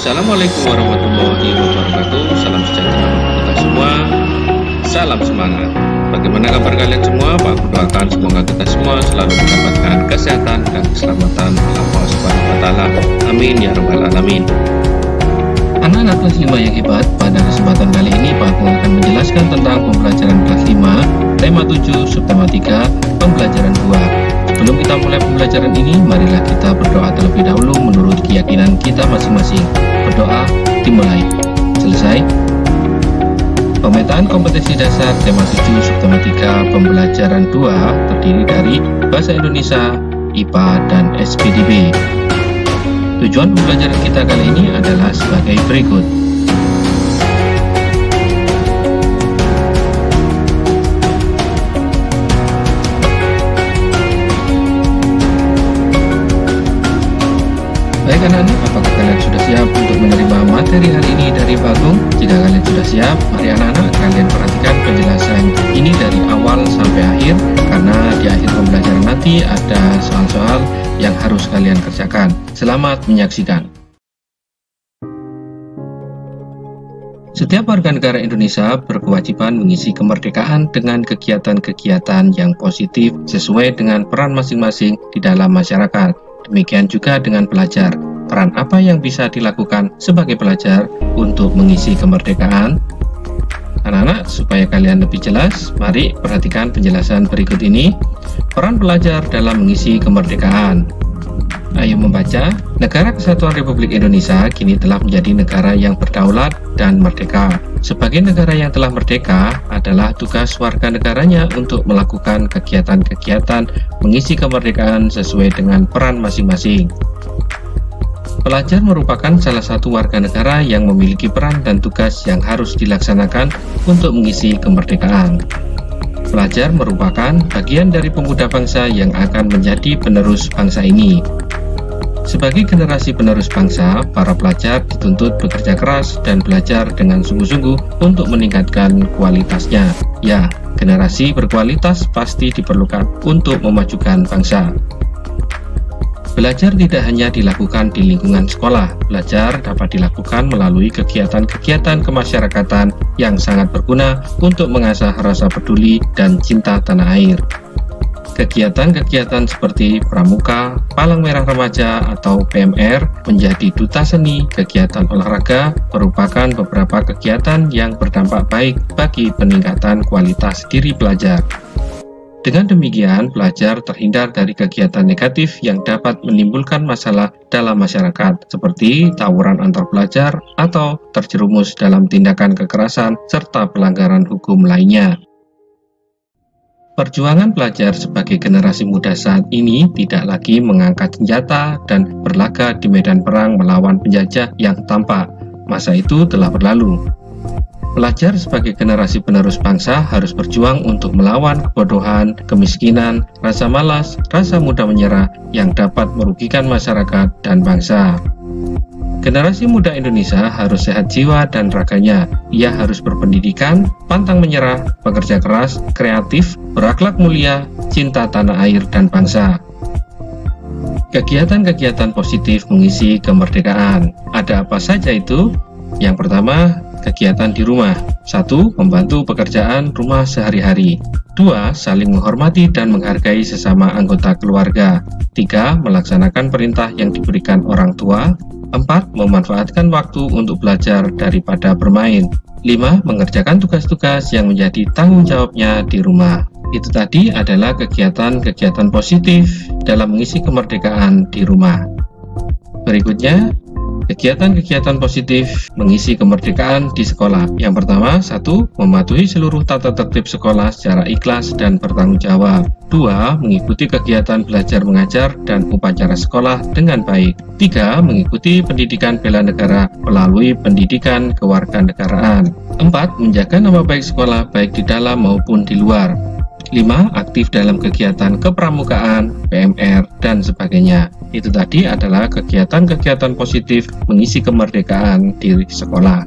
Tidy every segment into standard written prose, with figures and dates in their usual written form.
Assalamualaikum warahmatullahi wabarakatuh. Salam sejahtera untuk kita semua. Salam semangat. Bagaimana kabar kalian semua? Pak doakan semoga kita semua selalu mendapatkan kesehatan dan keselamatan Allah Subhanahu wa taala. Amin ya rabbal alamin. Anak-anak kelas 5 yang hebat, pada kesempatan kali ini Pak Agung akan menjelaskan tentang pembelajaran kelas 5, tema 7, subtema 3, pembelajaran 2. Sebelum kita mulai pembelajaran ini, marilah kita berdoa terlebih dahulu menurut keyakinan kita masing-masing. Berdoa dimulai. Selesai. Pemetaan kompetensi dasar tema 7, subtema 3, pembelajaran 2 terdiri dari Bahasa Indonesia, IPA, dan SPDB. Tujuan pembelajaran kita kali ini adalah sebagai berikut. Baik anak-anak, apakah kalian sudah siap untuk menerima materi hari ini dari Pak Agung? Jika kalian sudah siap, mari anak-anak kalian perhatikan penjelasan ini dari awal sampai akhir, karena di akhir pembelajaran nanti ada soal-soal yang harus kalian kerjakan. Selamat menyaksikan. Setiap warga negara Indonesia berkewajiban mengisi kemerdekaan dengan kegiatan-kegiatan yang positif sesuai dengan peran masing-masing di dalam masyarakat. Demikian juga dengan pelajar. Peran apa yang bisa dilakukan sebagai pelajar untuk mengisi kemerdekaan? Anak-anak, supaya kalian lebih jelas, mari perhatikan penjelasan berikut ini. Peran pelajar dalam mengisi kemerdekaan. Ayo membaca. Negara Kesatuan Republik Indonesia kini telah menjadi negara yang berdaulat dan merdeka. Sebagai negara yang telah merdeka, adalah tugas warga negaranya untuk melakukan kegiatan-kegiatan mengisi kemerdekaan sesuai dengan peran masing-masing. Pelajar merupakan salah satu warga negara yang memiliki peran dan tugas yang harus dilaksanakan untuk mengisi kemerdekaan. Pelajar merupakan bagian dari pemuda bangsa yang akan menjadi penerus bangsa ini. Sebagai generasi penerus bangsa, para pelajar dituntut bekerja keras dan belajar dengan sungguh-sungguh untuk meningkatkan kualitasnya. Ya, generasi berkualitas pasti diperlukan untuk memajukan bangsa. Belajar tidak hanya dilakukan di lingkungan sekolah. Belajar dapat dilakukan melalui kegiatan-kegiatan kemasyarakatan yang sangat berguna untuk mengasah rasa peduli dan cinta tanah air. Kegiatan-kegiatan seperti pramuka, palang merah remaja, atau PMR menjadi duta seni, kegiatan olahraga merupakan beberapa kegiatan yang berdampak baik bagi peningkatan kualitas diri pelajar. Dengan demikian, pelajar terhindar dari kegiatan negatif yang dapat menimbulkan masalah dalam masyarakat, seperti tawuran antar pelajar atau terjerumus dalam tindakan kekerasan serta pelanggaran hukum lainnya. Perjuangan pelajar sebagai generasi muda saat ini tidak lagi mengangkat senjata dan berlaga di medan perang melawan penjajah yang tampak. Masa itu telah berlalu. Pelajar sebagai generasi penerus bangsa harus berjuang untuk melawan kebodohan, kemiskinan, rasa malas, rasa mudah menyerah yang dapat merugikan masyarakat dan bangsa. Generasi muda Indonesia harus sehat jiwa dan raganya. Ia harus berpendidikan, pantang menyerah, bekerja keras, kreatif, berakhlak mulia, cinta tanah air dan bangsa. Kegiatan-kegiatan positif mengisi kemerdekaan. Ada apa saja itu? Yang pertama, kegiatan di rumah. 1. Membantu pekerjaan rumah sehari-hari. 2. Saling menghormati dan menghargai sesama anggota keluarga. 3. Melaksanakan perintah yang diberikan orang tua. 4. Memanfaatkan waktu untuk belajar daripada bermain. 5. Mengerjakan tugas-tugas yang menjadi tanggung jawabnya di rumah. Itu tadi adalah kegiatan-kegiatan positif dalam mengisi kemerdekaan di rumah. Berikutnya, kegiatan-kegiatan positif mengisi kemerdekaan di sekolah. Yang pertama, 1. Mematuhi seluruh tata tertib sekolah secara ikhlas dan bertanggung jawab. 2. Mengikuti kegiatan belajar mengajar dan upacara sekolah dengan baik. 3. Mengikuti pendidikan bela negara melalui pendidikan kewarganegaraan. 4. Menjaga nama baik sekolah baik di dalam maupun di luar. 5. Aktif dalam kegiatan kepramukaan, PMR, dan sebagainya. Itu tadi adalah kegiatan-kegiatan positif mengisi kemerdekaan di sekolah.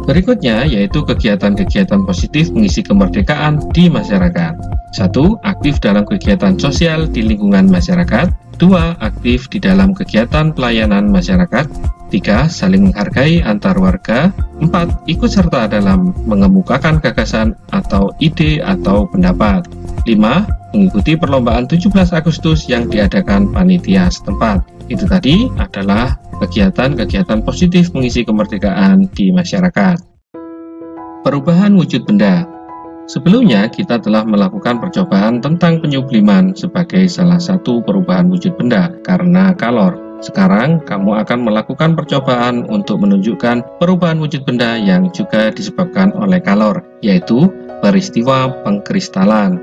Berikutnya yaitu kegiatan-kegiatan positif mengisi kemerdekaan di masyarakat. 1. Aktif dalam kegiatan sosial di lingkungan masyarakat. 2. Aktif di dalam kegiatan pelayanan masyarakat. 3. Saling menghargai antar warga. 4. Ikut serta dalam mengemukakan gagasan atau ide atau pendapat. 5. Mengikuti perlombaan 17 Agustus yang diadakan panitia setempat. Itu tadi adalah kegiatan-kegiatan positif mengisi kemerdekaan di masyarakat. Perubahan wujud benda. Sebelumnya kita telah melakukan percobaan tentang penyubliman sebagai salah satu perubahan wujud benda karena kalor. Sekarang kamu akan melakukan percobaan untuk menunjukkan perubahan wujud benda yang juga disebabkan oleh kalor, yaitu peristiwa pengkristalan.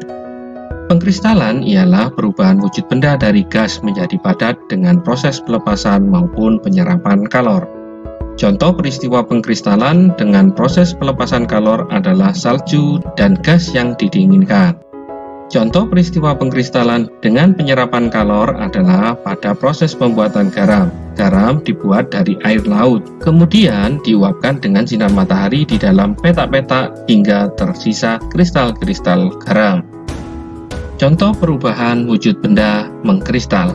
Pengkristalan ialah perubahan wujud benda dari gas menjadi padat dengan proses pelepasan maupun penyerapan kalor. Contoh peristiwa pengkristalan dengan proses pelepasan kalor adalah salju dan gas yang didinginkan. Contoh peristiwa pengkristalan dengan penyerapan kalor adalah pada proses pembuatan garam. Garam dibuat dari air laut, kemudian diuapkan dengan sinar matahari di dalam petak-petak hingga tersisa kristal-kristal garam. Contoh perubahan wujud benda mengkristal.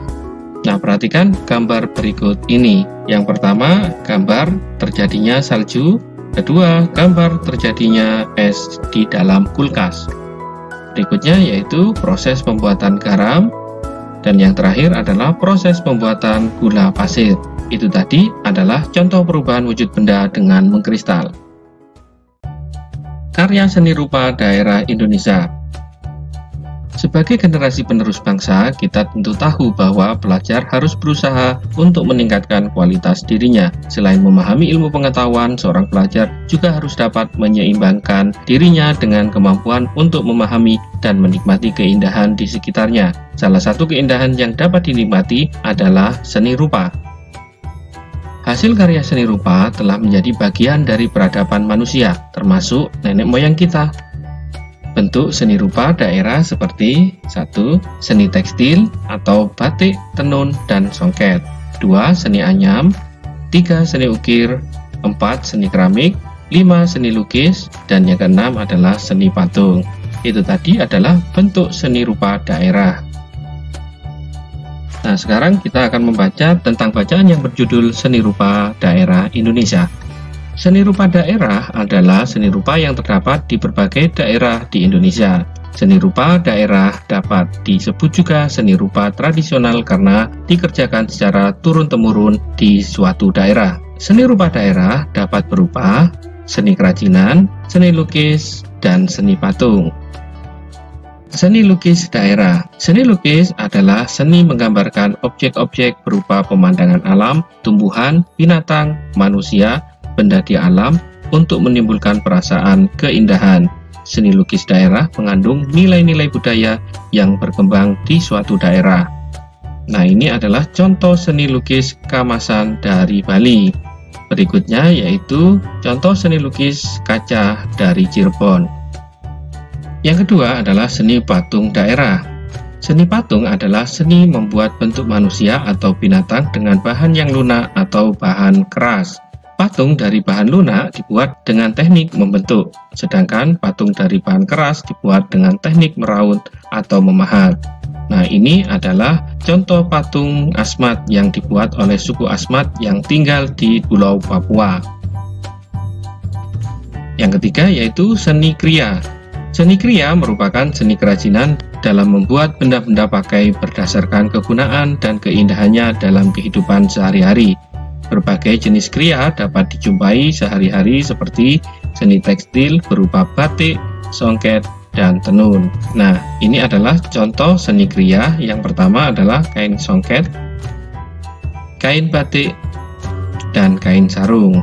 Nah, perhatikan gambar berikut ini. Yang pertama, gambar terjadinya salju. Kedua, gambar terjadinya es di dalam kulkas. Berikutnya yaitu proses pembuatan garam, dan yang terakhir adalah proses pembuatan gula pasir. Itu tadi adalah contoh perubahan wujud benda dengan mengkristal. Karya seni rupa daerah Indonesia. Sebagai generasi penerus bangsa, kita tentu tahu bahwa pelajar harus berusaha untuk meningkatkan kualitas dirinya. Selain memahami ilmu pengetahuan, seorang pelajar juga harus dapat menyeimbangkan dirinya dengan kemampuan untuk memahami dan menikmati keindahan di sekitarnya. Salah satu keindahan yang dapat dinikmati adalah seni rupa. Hasil karya seni rupa telah menjadi bagian dari peradaban manusia, termasuk nenek moyang kita. Bentuk seni rupa daerah seperti 1. Seni tekstil atau batik, tenun, dan songket. 2. Seni anyam. 3. Seni ukir. 4. Seni keramik. 5. Seni lukis. Dan yang keenam adalah seni patung. Itu tadi adalah bentuk seni rupa daerah. Nah, sekarang kita akan membaca tentang bacaan yang berjudul Seni Rupa Daerah Indonesia. Seni rupa daerah adalah seni rupa yang terdapat di berbagai daerah di Indonesia. Seni rupa daerah dapat disebut juga seni rupa tradisional karena dikerjakan secara turun-temurun di suatu daerah. Seni rupa daerah dapat berupa seni kerajinan, seni lukis, dan seni patung. Seni lukis daerah. Seni lukis adalah seni menggambarkan objek-objek berupa pemandangan alam, tumbuhan, binatang, manusia, benda di alam untuk menimbulkan perasaan keindahan. Seni lukis daerah mengandung nilai-nilai budaya yang berkembang di suatu daerah. Nah, ini adalah contoh seni lukis Kamasan dari Bali. Berikutnya yaitu contoh seni lukis kaca dari Cirebon. Yang kedua adalah seni patung daerah. Seni patung adalah seni membuat bentuk manusia atau binatang dengan bahan yang lunak atau bahan keras. Patung dari bahan lunak dibuat dengan teknik membentuk, sedangkan patung dari bahan keras dibuat dengan teknik meraut atau memahat. Nah, ini adalah contoh patung Asmat yang dibuat oleh suku Asmat yang tinggal di Pulau Papua. Yang ketiga yaitu seni kriya. Seni kriya merupakan seni kerajinan dalam membuat benda-benda pakai berdasarkan kegunaan dan keindahannya dalam kehidupan sehari-hari. Berbagai jenis kriya dapat dijumpai sehari-hari seperti seni tekstil berupa batik, songket, dan tenun. Nah, ini adalah contoh seni kriya. Yang pertama adalah kain songket, kain batik, dan kain sarung.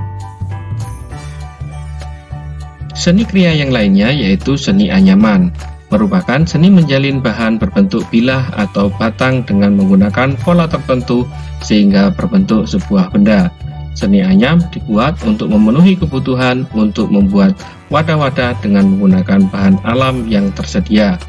Seni kriya yang lainnya yaitu seni anyaman, merupakan seni menjalin bahan berbentuk bilah atau batang dengan menggunakan pola tertentu sehingga berbentuk sebuah benda. Seni anyam dibuat untuk memenuhi kebutuhan untuk membuat wadah-wadah dengan menggunakan bahan alam yang tersedia.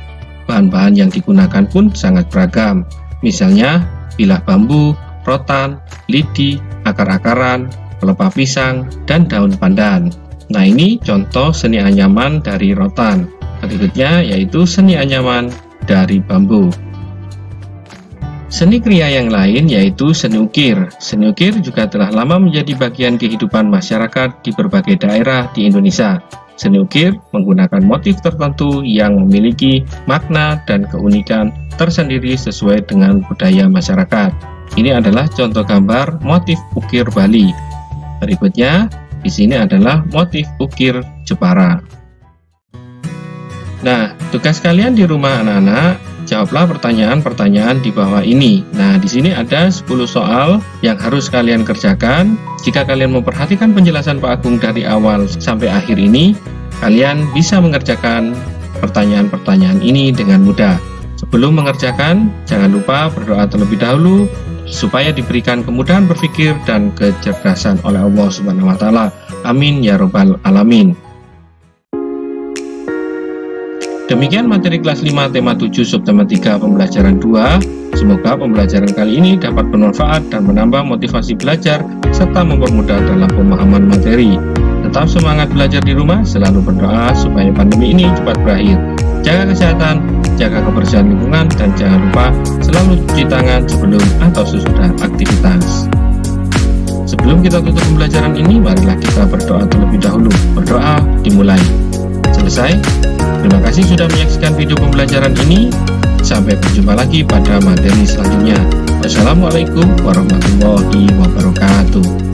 Bahan-bahan yang digunakan pun sangat beragam, misalnya bilah bambu, rotan, lidi, akar-akaran, pelepah pisang, dan daun pandan. Nah, ini contoh seni anyaman dari rotan. Berikutnya yaitu seni anyaman dari bambu. Seni kriya yang lain yaitu seni ukir. Seni ukir juga telah lama menjadi bagian kehidupan masyarakat di berbagai daerah di Indonesia. Seni ukir menggunakan motif tertentu yang memiliki makna dan keunikan tersendiri sesuai dengan budaya masyarakat. Ini adalah contoh gambar motif ukir Bali. Berikutnya, di sini adalah motif ukir Jepara. Nah, tugas kalian di rumah anak-anak, jawablah pertanyaan-pertanyaan di bawah ini. Nah, di sini ada 10 soal yang harus kalian kerjakan. Jika kalian memperhatikan penjelasan Pak Agung dari awal sampai akhir ini, kalian bisa mengerjakan pertanyaan-pertanyaan ini dengan mudah. Sebelum mengerjakan, jangan lupa berdoa terlebih dahulu supaya diberikan kemudahan berpikir dan kecerdasan oleh Allah Subhanahu wa taala. Amin ya rabbal alamin. Demikian materi kelas 5 tema 7 subtema 3 pembelajaran 2. Semoga pembelajaran kali ini dapat bermanfaat dan menambah motivasi belajar serta mempermudah dalam pemahaman materi. Tetap semangat belajar di rumah, selalu berdoa supaya pandemi ini cepat berakhir. Jaga kesehatan, jaga kebersihan lingkungan, dan jangan lupa selalu cuci tangan sebelum atau sesudah aktivitas. Sebelum kita tutup pembelajaran ini, marilah kita berdoa terlebih dahulu. Berdoa dimulai. Selesai. Terima kasih sudah menyaksikan video pembelajaran ini. Sampai berjumpa lagi pada materi selanjutnya. Wassalamualaikum warahmatullahi wabarakatuh.